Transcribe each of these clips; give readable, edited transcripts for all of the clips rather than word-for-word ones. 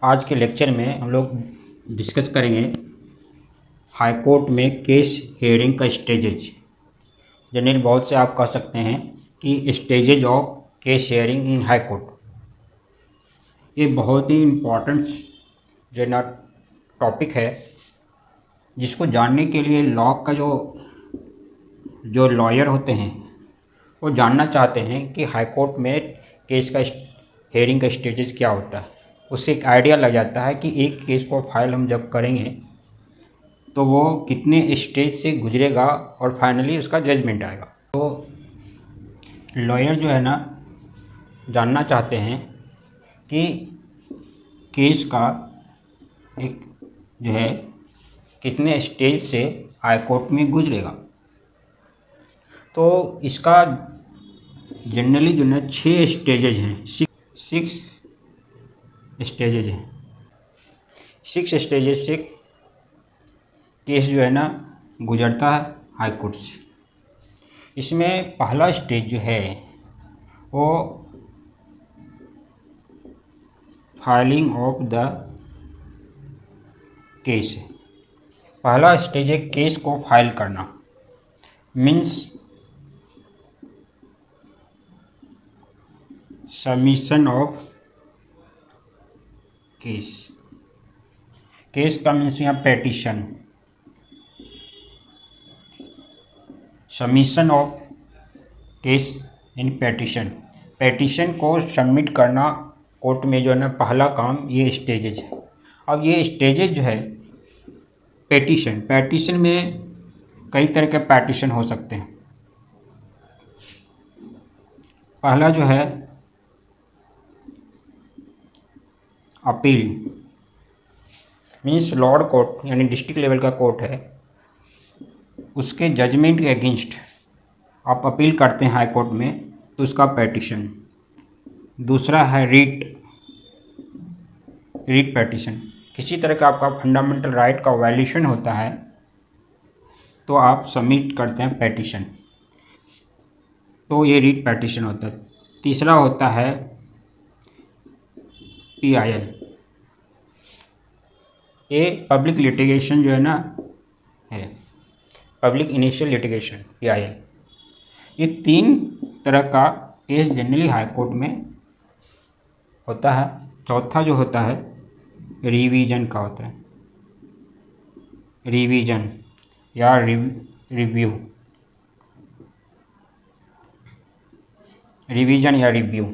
आज के लेक्चर में हम लोग डिस्कस करेंगे हाई कोर्ट में केस हेयरिंग का स्टेजेज। जनरली बहुत से आप कह सकते हैं कि stages of case hearing in high court. ये बहुत ही इम्पोर्टेंट जो ना टॉपिक है, जिसको जानने के लिए लॉ का जो लॉयर होते हैं वो जानना चाहते हैं कि हाई कोर्ट में केस का हेयरिंग का स्टेजेस क्या होता है। उससे एक आइडिया लग जाता है कि एक केस को फाइल हम जब करेंगे तो वो कितने स्टेज से गुजरेगा और फाइनली उसका जजमेंट आएगा। तो लॉयर जो है ना जानना चाहते हैं कि केस का एक जो है कितने स्टेज से हाई कोर्ट में गुजरेगा। तो इसका जनरली जो है 6 स्टेजेज हैं, 6 स्टेजेज हैं। 6 स्टेजेज से केस जो है ना गुजरता है हाई कोर्ट से। इसमें पहला स्टेज जो है वो फाइलिंग ऑफ द केस है। पहला स्टेज है केस को फाइल करना, means submission of case. Case का मीन्स यहाँ petition, submission of case in petition. Petition को सबमिट करना कोर्ट में जो है ना पहला काम, ये स्टेजेज है। अब ये स्टेजेज जो है पेटिशन में कई तरह के पेटिशन हो सकते हैं। पहला जो है अपील, मीन्स लॉर्ड कोर्ट यानी डिस्ट्रिक्ट लेवल का कोर्ट है, उसके जजमेंट के अगेंस्ट आप अपील करते हैं हाई कोर्ट में, तो उसका पेटिशन। दूसरा है रीट पेटिशन। किसी तरह का आपका फंडामेंटल राइट का वायलेशन होता है तो आप सबमिट करते हैं पेटिशन, तो ये रीट पेटिशन होता है। तीसरा होता है PIL, ये पब्लिक लिटिगेशन जो है ना है, पब्लिक इनिशियल लिटिगेशन PIL। ये 3 तरह का केस जनरली हाई कोर्ट में होता है। चौथा जो होता है रिवीजन का होता है, रिवीजन या रिव्यू, रिवीजन या रिव्यू।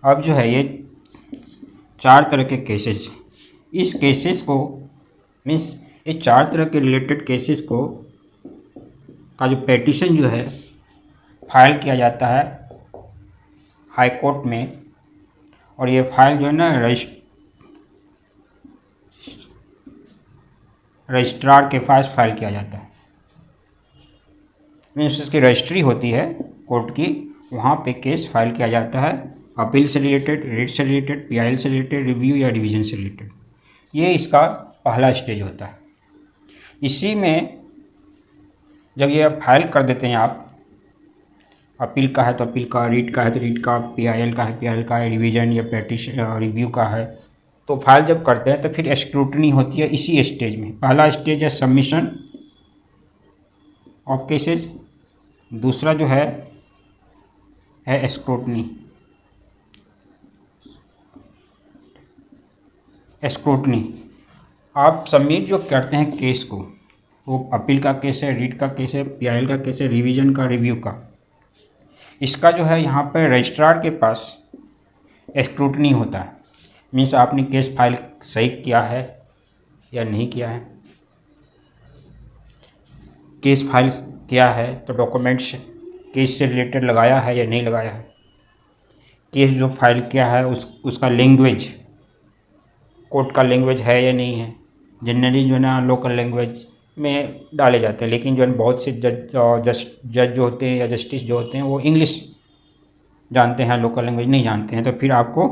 अब जो है ये 4 तरह के केसेस, इस केसेस को मीन्स ये 4 तरह के रिलेटेड केसेस को का जो पेटिशन जो है फाइल किया जाता है हाई कोर्ट में, और ये फाइल जो है ना रजिस्ट्रार के पास फाइल किया जाता है। मीन्स उसकी रजिस्ट्री होती है कोर्ट की, वहाँ पे केस फाइल किया जाता है। अपील से रिलेटेड, रीट से रिलेटेड, PIL से रिलेटेड, रिव्यू या रिवीजन से रिलेटेड। ये इसका पहला स्टेज होता है। इसी में जब ये फाइल कर देते हैं आप, अपील का है तो अपील का, रीट का है तो रीट का, PIL का है PIL का, रिवीजन या पेटिशन रिव्यू का है, तो फाइल जब करते हैं तो फिर स्क्रूटनी होती है इसी स्टेज में। पहला स्टेज है सबमिशन ऑफ केसेज, दूसरा जो है स्क्रूटनी। आप सबमिट जो करते हैं केस को, वो अपील का केस है, रीट का केस है, PIL का केस है, रिवीजन का, रिव्यू का, इसका जो है यहाँ पर रजिस्ट्रार के पास स्क्रूटनी होता है। मीन्स आपने केस फाइल सही किया है या नहीं किया है। केस फाइल किया है तो डॉक्यूमेंट्स केस से रिलेटेड लगाया है या नहीं लगाया है। केस जो फाइल किया है उसका लैंग्वेज कोर्ट का लैंग्वेज है या नहीं है। जनरली जो है ना लोकल लैंग्वेज में डाले जाते हैं, लेकिन जो है बहुत से जज जो होते हैं या जस्टिस जो होते हैं वो इंग्लिश जानते हैं, लोकल लैंग्वेज नहीं जानते हैं। तो फिर आपको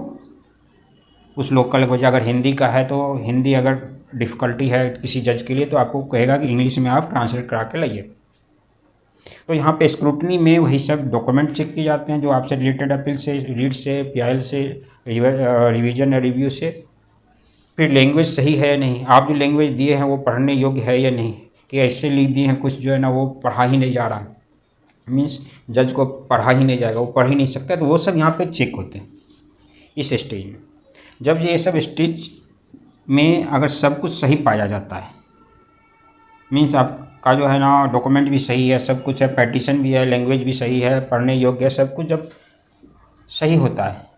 उस लोकल लैंग्वेज, अगर हिंदी का है तो हिंदी, अगर डिफ़िकल्टी है किसी जज के लिए तो आपको कहेगा कि इंग्लिश में आप ट्रांसलेट करा के लाइए। तो यहाँ पे स्क्रूटनी में वही सब डॉक्यूमेंट चेक किए जाते हैं जो आपसे रिलेटेड, अपील से, रीड से, PIL से, रिवीजन या रिव्यू से, फिर लैंग्वेज सही है या नहीं, आप जो लैंग्वेज दिए हैं वो पढ़ने योग्य है या नहीं, कि ऐसे लिख दिए हैं कुछ जो है ना वो पढ़ा ही नहीं जा रहा, मीन्स जज को पढ़ा ही नहीं जाएगा, वो पढ़ ही नहीं सकता, तो वो सब यहाँ पे चेक होते हैं इस स्टेज में। जब ये सब स्टेज में अगर सब कुछ सही पाया जाता है, मीन्स आपका जो है ना डॉक्यूमेंट भी सही है, सब कुछ है, पेटिशन भी है, लैंग्वेज भी सही है, पढ़ने योग्य है, सब कुछ जब सही होता है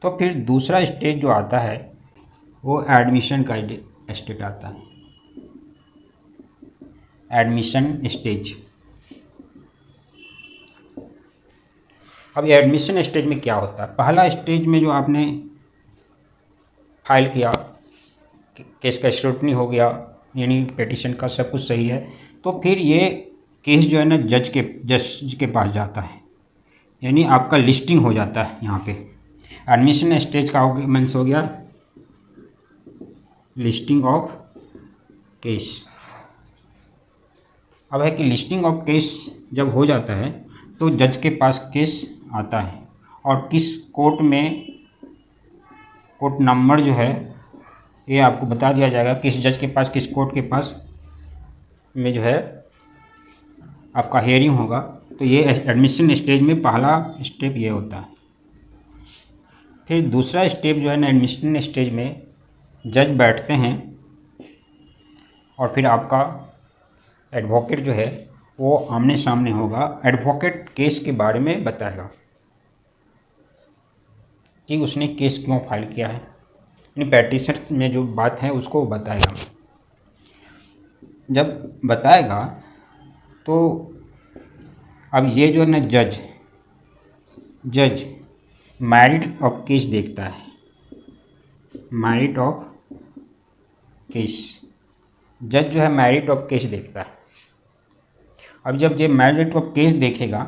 तो फिर दूसरा स्टेज जो आता है वो एडमिशन का स्टेज आता है, एडमिशन स्टेज। अब ये एडमिशन स्टेज में क्या होता है, पहला स्टेज में जो आपने फाइल किया, केस का स्क्रूटनी हो गया, यानी पिटीशन का सब कुछ सही है, तो फिर ये केस जो है ना जज के पास जाता है, यानी आपका लिस्टिंग हो जाता है यहाँ पे। एडमिशन स्टेज का मीन्स हो गया लिस्टिंग ऑफ केस। अब है कि लिस्टिंग ऑफ केस जब हो जाता है तो जज के पास केस आता है, और किस कोर्ट में, कोर्ट नंबर जो है ये आपको बता दिया जाएगा, किस जज के पास, किस कोर्ट के पास में जो है आपका हियरिंग होगा। तो ये एडमिशन स्टेज में पहला स्टेप ये होता है। फिर दूसरा स्टेप जो है ना एडमिशन स्टेज में जज बैठते हैं और फिर आपका एडवोकेट जो है वो आमने सामने होगा, एडवोकेट केस के बारे में बताएगा कि उसने केस क्यों फाइल किया है, यानी पेटिशन में जो बात है उसको बताएगा। जब बताएगा तो अब ये जो है ना जज मेरिट ऑफ केस देखता है, मेरिट ऑफ केस, जज जो है मेरिट ऑफ केस देखता है। अब जब ये मेरिट ऑफ केस देखेगा,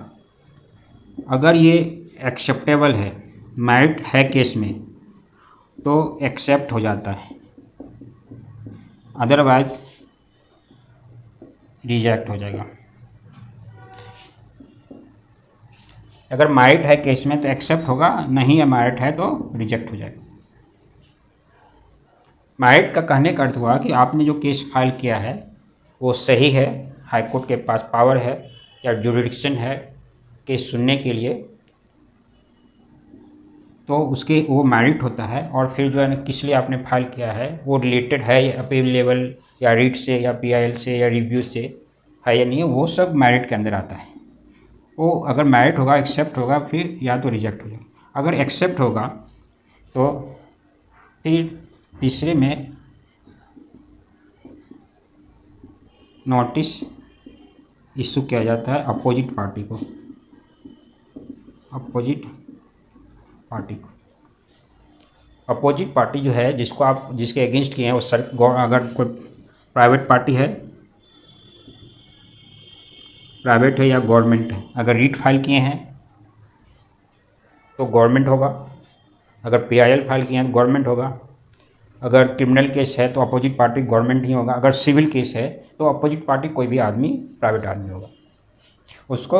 अगर ये एक्सेप्टेबल है, मेरिट है केस में, तो एक्सेप्ट हो जाता है, अदरवाइज रिजेक्ट हो जाएगा। अगर मेरिट है केस में तो एक्सेप्ट होगा, नहीं है मेरिट है तो रिजेक्ट हो जाएगा। मेरिट का कहने का अर्थ हुआ कि आपने जो केस फाइल किया है वो सही है, हाई कोर्ट के पास पावर है या जुरिडिक्शन है केस सुनने के लिए, तो उसके वो मेरिट होता है। और फिर जो है ना किस लिए आपने फाइल किया है वो रिलेटेड है या अपील लेवल या रीट से या पीआईएल से या रिव्यू से है या नहीं है, वो सब मेरिट के अंदर आता है। वो अगर मेरिट होगा, एक्सेप्ट होगा, फिर या तो रिजेक्ट हो जाएगा। अगर एक्सेप्ट होगा तो फिर तीसरे में नोटिस इशू किया जाता है अपोजिट पार्टी को, अपोजिट पार्टी जो है जिसको आप, जिसके अगेंस्ट किए हैं वो अगर कोई प्राइवेट पार्टी है, प्राइवेट है या गवर्नमेंट है, अगर रीट फाइल किए हैं तो गवर्नमेंट होगा, अगर पीआईएल फाइल किए हैं तो गवर्नमेंट होगा, अगर क्रिमिनल केस है तो अपोजिट पार्टी गवर्नमेंट ही होगा, अगर सिविल केस है तो अपोजिट पार्टी कोई भी आदमी, प्राइवेट आदमी होगा, उसको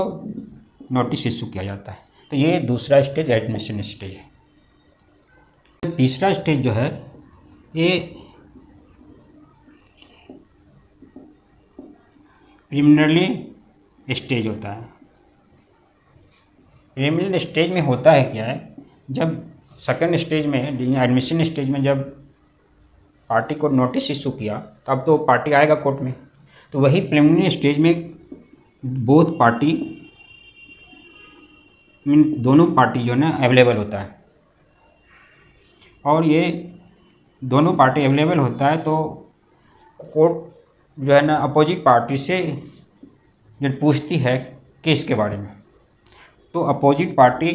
नोटिस इशू किया जाता है। तो ये दूसरा स्टेज एडमिशन स्टेज है। तीसरा स्टेज जो है ये प्रिलिमिनरी स्टेज होता है। प्रिलिमिनरी स्टेज में होता है क्या है, जब सेकंड स्टेज में एडमिशन स्टेज में जब पार्टी को नोटिस इशू किया तब तो पार्टी आएगा कोर्ट में, तो वही प्रिलिमिनरी स्टेज में बोथ पार्टी, दोनों पार्टी जो है ना अवेलेबल होता है, और ये दोनों पार्टी अवेलेबल होता है तो कोर्ट जो है ना अपोजिट पार्टी से जब पूछती है केस के बारे में, तो अपोजिट पार्टी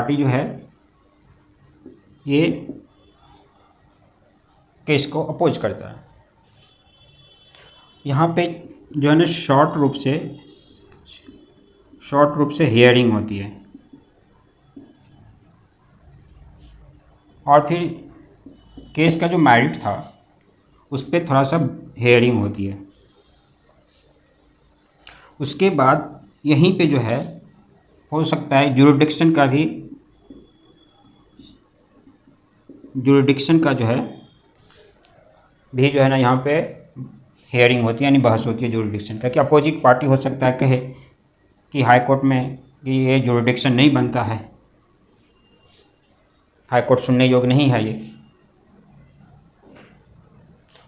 जो है ये केस को अपोज करता है। यहाँ पे जो है ना शॉर्ट रूप से हियरिंग होती है, और फिर केस का जो मेरिट था उस पर थोड़ा सा हियरिंग होती है। उसके बाद यहीं पे जो है हो सकता है जुरिडिक्शन का भी जुरिडिक्शन का जो है भी जो है ना यहाँ पे हेयरिंग होती है, यानी बहस होती है जुरिडिक्शन का, कि अपोजिट पार्टी हो सकता है कहे कि हाई कोर्ट में कि ये जुरिडिक्शन नहीं बनता है, हाई कोर्ट सुनने योग्य नहीं है ये,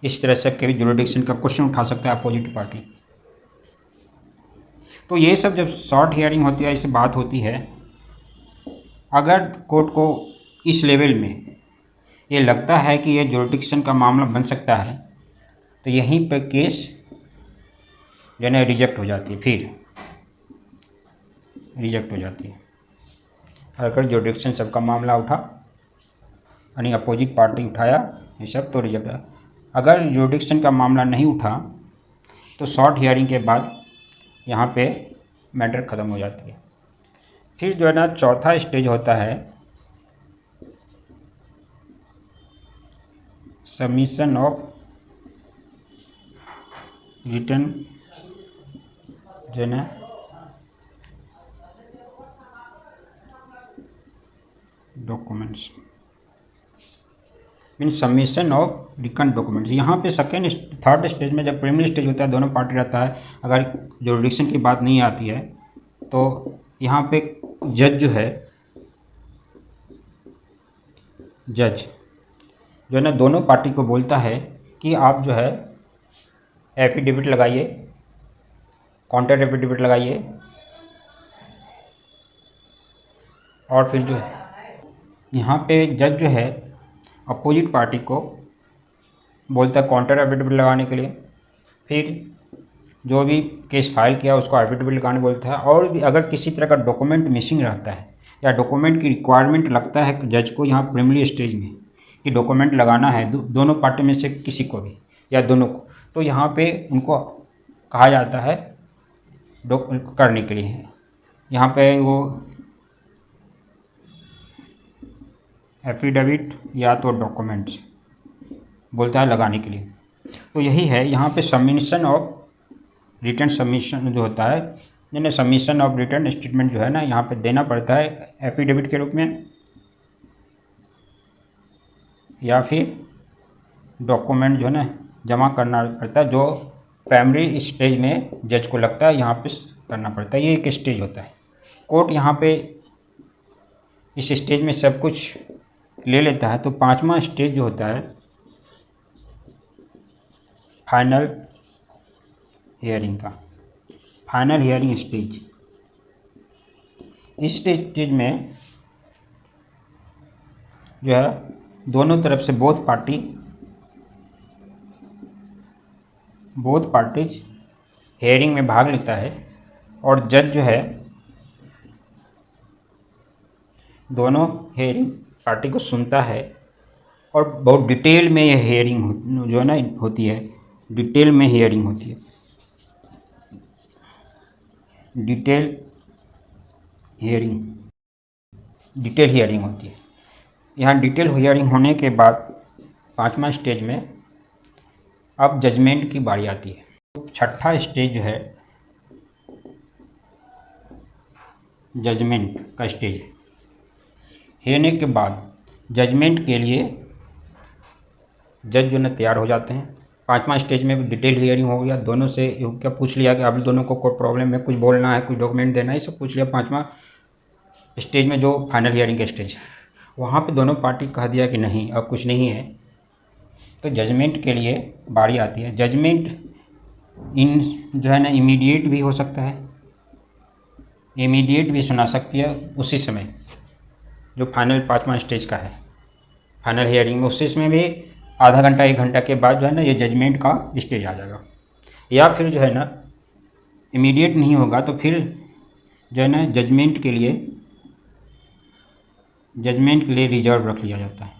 इस तरह से कभी जुरिडिक्शन का क्वेश्चन उठा सकता है अपोजिट पार्टी। तो ये सब जब शॉर्ट हियरिंग होती है, इससे बात होती है, अगर कोर्ट को इस लेवल में ये लगता है कि ये जुरिडिक्शन का मामला बन सकता है, तो यहीं पर केस जो है रिजेक्ट हो जाती है, फिर रिजेक्ट हो जाती है। अगर जुरिडिक्शन सबका मामला उठा यानी अपोजिट पार्टी उठाया ये सब, तो रिजेक्ट। अगर जुरिडिक्शन का मामला नहीं उठा तो शॉर्ट हियरिंग के बाद यहाँ पे मैटर ख़त्म हो जाती है। फिर जो है ना चौथा स्टेज होता है सबमिशन ऑफ रिटन जो है ना documents, mean submission of written documents. यहाँ पे सेकेंड थर्ड स्टेज में जब प्रीलिमिनरी स्टेज होता है, दोनों पार्टी रहता है, अगर जुरिडिक्शन की बात नहीं आती है तो यहाँ पे जज जो है ना दोनों पार्टी को बोलता है कि आप जो है एफिडेविट लगाइए, काउंटर एफिडेविट लगाइए, और फिर जो है यहाँ पे जज जो है अपोजिट पार्टी को बोलता है काउंटर एफिडेविट लगाने के लिए, फिर जो भी केस फाइल किया उसको एफिडेविट लगाने बोलता है। और भी अगर किसी तरह का डॉक्यूमेंट मिसिंग रहता है या डॉक्यूमेंट की रिक्वायरमेंट लगता है जज को यहाँ प्रीलिमिनरी स्टेज में कि डॉक्यूमेंट लगाना है दोनों पार्टी में से किसी को भी या दोनों को, तो यहाँ पे उनको कहा जाता है करने के लिए। यहाँ पे वो एफिडेविट या तो डॉक्यूमेंट्स बोलता है लगाने के लिए। तो यही है यहाँ पे सबमिशन ऑफ रिटर्न सबमिशन जो होता है, यानी सबमिशन ऑफ रिटर्न स्टेटमेंट जो है ना यहाँ पे देना पड़ता है एफिडेविट के रूप में या फिर डॉक्यूमेंट जो है ना जमा करना पड़ता है, जो प्राइमरी स्टेज में जज को लगता है यहाँ पे करना पड़ता है। ये एक स्टेज होता है। कोर्ट यहाँ पे इस स्टेज में सब कुछ ले लेता है। तो पांचवा स्टेज जो होता है फाइनल हियरिंग का, फाइनल हियरिंग स्टेज। इस स्टेज में जो है दोनों तरफ से बोथ पार्टीज हियरिंग में भाग लेता है और जज जो है दोनों हियरिंग पार्टी को सुनता है और बहुत डिटेल में ये हियरिंग जो है ना होती है, डिटेल में हियरिंग होती है, डिटेल हियरिंग होती है। यहाँ डिटेल हियरिंग होने के बाद पांचवा स्टेज में अब जजमेंट की बारी आती है। छठा स्टेज जो है जजमेंट का स्टेज होने के बाद जजमेंट के लिए जज जो है तैयार हो जाते हैं। पांचवा स्टेज में डिटेल हियरिंग हो गया, दोनों से क्या पूछ लिया कि अब दोनों को कोई प्रॉब्लम है, कुछ बोलना है, कुछ डॉक्यूमेंट देना है, सब पूछ लिया। पांचवा स्टेज में जो फाइनल हियरिंग का स्टेज वहाँ पे दोनों पार्टी कह दिया कि नहीं अब कुछ नहीं है, तो जजमेंट के लिए बारी आती है। जजमेंट जो है ना इमीडिएट भी हो सकता है, इमीडिएट भी सुना सकती है उसी समय जो फाइनल पांचवा स्टेज का है फाइनल हियरिंग में, उसी में भी आधा घंटा 1 घंटा के बाद जो है ना ये जजमेंट का स्टेज आ जाएगा। या फिर जो है ना इमीडिएट नहीं होगा तो फिर जो है ना जजमेंट के लिए रिजर्व रख लिया जाता है,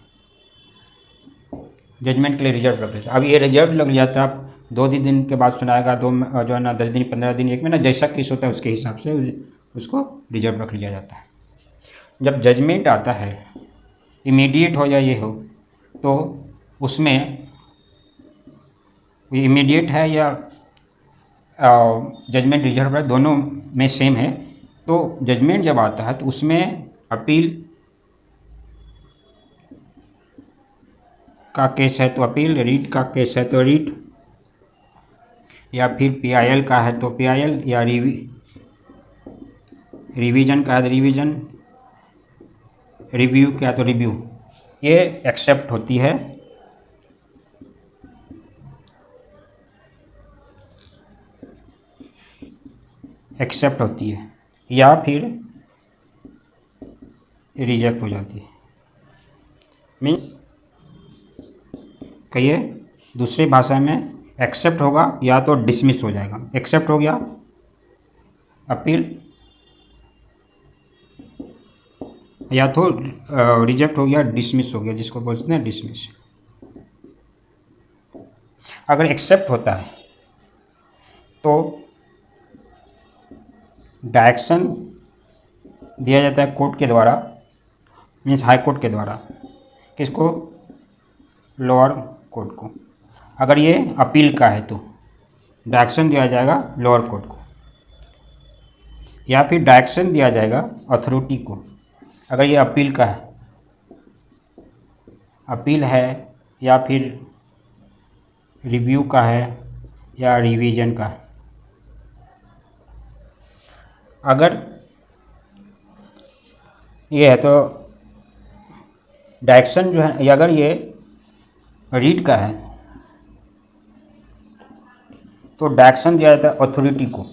जजमेंट के लिए रिजर्व रख लेता है। अब ये रिजर्व लग जाता है, आप 2 दिन के बाद सुनाएगा, जो है ना 10 दिन 15 दिन 1 महीना जैसा केस होता है उसके हिसाब से उसको रिजर्व रख लिया जाता है। जब जजमेंट आता है इमीडिएट हो या ये हो तो उसमें इमीडिएट है या जजमेंट रिजर्व है दोनों में सेम है, तो जजमेंट जब आता है तो उसमें अपील का केस है तो अपील, रीट का केस है तो रीट, या फिर पीआईएल का है तो पीआईएल, या रिवीजन का है तो रिवीजन, रिव्यू क्या तो रिव्यू, ये एक्सेप्ट होती है। एक्सेप्ट होती है या फिर रिजेक्ट हो जाती है। मीन्स कहिए दूसरी भाषा में एक्सेप्ट होगा या तो डिसमिस हो जाएगा। एक्सेप्ट हो गया अपील, या तो रिजेक्ट हो गया डिसमिस हो गया, जिसको बोलते हैं डिसमिस। अगर एक्सेप्ट होता है तो डायरेक्शन दिया जाता है कोर्ट के द्वारा, मीन्स हाई कोर्ट के द्वारा, किसको, लोअर कोर्ट को। अगर ये अपील का है तो डायरेक्शन दिया जाएगा लोअर कोर्ट को, या फिर डायरेक्शन दिया जाएगा अथॉरिटी को। अगर ये अपील का है, अपील है, या फिर रिव्यू का है, या रिवीजन का है। अगर ये है तो डायरेक्शन जो है, अगर ये रीड का है तो डायरेक्शन दिया जाता है अथॉरिटी को।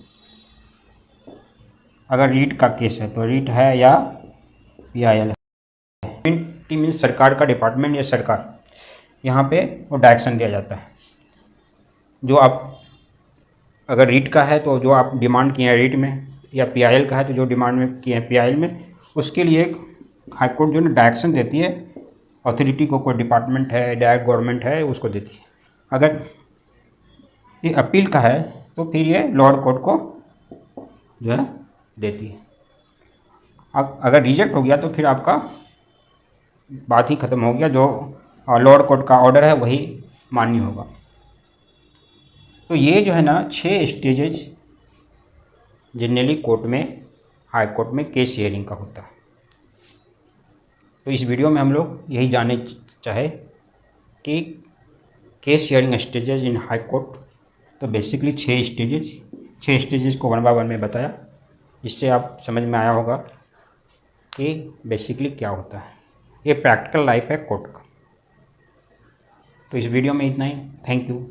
अगर रीट का केस है तो रीट है या पीआईएल है। मीन्स सरकार का डिपार्टमेंट या सरकार, यहाँ पे वो डायरेक्शन दिया जाता है। जो आप अगर रीट का है तो जो आप डिमांड किए हैं रीट में, या पीआईएल का है तो जो डिमांड में किए हैं पीआईएल में, उसके लिए हाई कोर्ट जो है डायरेक्शन देती है अथॉरिटी को। कोई डिपार्टमेंट है, डायरेक्ट गवर्नमेंट है, उसको देती है। अगर ये अपील का है तो फिर ये लोअर कोर्ट को जो है देती है। अब अगर रिजेक्ट हो गया तो फिर आपका बात ही ख़त्म हो गया, जो लोअर कोर्ट का ऑर्डर है वही मान्य होगा। तो ये जो है ना 6 स्टेजेज जनरली कोर्ट में, हाई कोर्ट में केस हियरिंग का होता है। तो इस वीडियो में हम लोग यही जानने चाहे कि केस हियरिंग स्टेजेज इन हाई कोर्ट। तो बेसिकली 6 स्टेजेज को 1 बाय 1 में बताया, जिससे आप समझ में आया होगा कि बेसिकली क्या होता है। ये प्रैक्टिकल लाइफ है कोर्ट का। तो इस वीडियो में इतना ही। Thank you.